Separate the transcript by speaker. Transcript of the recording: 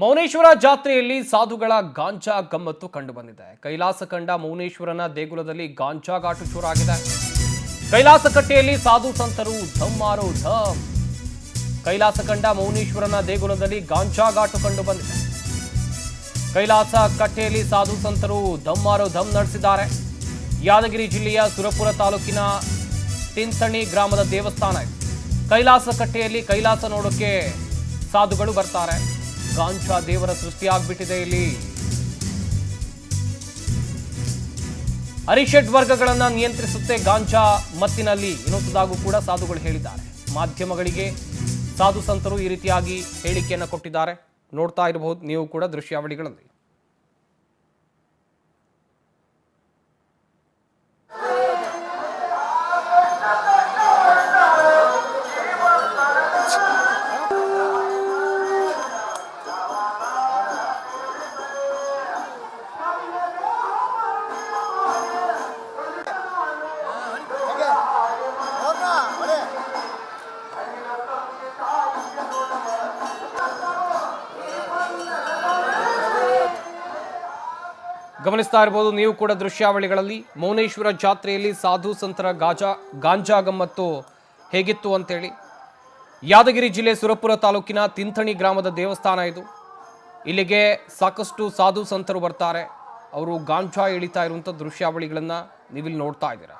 Speaker 1: ಮೌನೇಶ್ವರ ಜಾತ್ರೆಯಲ್ಲಿ ಸಾಧುಗಳ ಗಾಂಜಾ ಗಮ್ಮತ್ತು ಕಂಡುಬಂದಿದೆ. ಕೈಲಾಸ ಕಂಡ ಮೌನೇಶ್ವರನ ದೇಗುಲದಲ್ಲಿ ಗಾಂಜಾ ಘಾಟು ಜೋರಾಗಿದೆ. ಕೈಲಾಸ ಕಟ್ಟೆಯಲ್ಲಿ ಸಾಧು ಸಂತರು ಧಮ್ಮಾರೋ ಧಮ್. ಕೈಲಾಸ ಕಂಡ ಮೌನೇಶ್ವರನ ದೇಗುಲದಲ್ಲಿ ಗಾಂಜಾ ಘಾಟು ಕಂಡುಬಂದಿದೆ. ಕೈಲಾಸ ಕಟ್ಟೆಯಲ್ಲಿ ಸಾಧು ಸಂತರು ಧಮ್ಮಾರೋ ಧಮ್ ನಡೆಸಿದ್ದಾರೆ. ಯಾದಗಿರಿ ಜಿಲ್ಲೆಯ ಸುರಪುರ ತಾಲೂಕಿನ ತಿಂಥಣಿ ಗ್ರಾಮದ ದೇವಸ್ಥಾನ ಇದೆ. ಕೈಲಾಸ ಕಟ್ಟೆಯಲ್ಲಿ ಕೈಲಾಸ ನೋಡೋಕೆ ಸಾಧುಗಳು ಬರ್ತಾರೆ. ಗಾಂಜಾ ದೇವರ ಸೃಷ್ಟಿಯಾಗ್ಬಿಟ್ಟಿದೆ ಇಲ್ಲಿ. ಅರಿಷಡ್ ವರ್ಗಗಳನ್ನ ನಿಯಂತ್ರಿಸುತ್ತೆ ಗಾಂಜಾ ಮತ್ತಿನಲ್ಲಿ ಎನ್ನುವುದಾಗೂ ಕೂಡ ಸಾಧುಗಳು ಹೇಳಿದ್ದಾರೆ. ಮಾಧ್ಯಮಗಳಿಗೆ ಸಾಧು ಸಂತರು ಈ ರೀತಿಯಾಗಿ ಹೇಳಿಕೆಯನ್ನು ಕೊಟ್ಟಿದ್ದಾರೆ. ನೋಡ್ತಾ ಇರಬಹುದು ನೀವು ಕೂಡ ದೃಶ್ಯಾವಳಿಗಳಲ್ಲಿ. ಗಮನಿಸ್ತಾ ಇರಬಹುದು ನೀವು ಕೂಡ ದೃಶ್ಯಾವಳಿಗಳಲ್ಲಿ. ಮೌನೇಶ್ವರ ಜಾತ್ರೆಯಲ್ಲಿ ಸಾಧು ಸಂತರ ಗಾಂಜಾ ಗಮ್ಮತ್ತು ಹೇಗಿತ್ತು ಅಂತೇಳಿ. ಯಾದಗಿರಿ ಜಿಲ್ಲೆ ಸುರಪುರ ತಾಲೂಕಿನ ತಿಂಥಣಿ ಗ್ರಾಮದ ದೇವಸ್ಥಾನ ಇದು. ಇಲ್ಲಿಗೆ ಸಾಕಷ್ಟು ಸಾಧು ಸಂತರು ಬರ್ತಾರೆ. ಅವರು ಗಾಂಜಾ ಎಳಿತಾ ಇರುವಂಥ ದೃಶ್ಯಾವಳಿಗಳನ್ನು ನೀವಿಲ್ಲಿ ನೋಡ್ತಾ ಇದ್ದೀರಾ.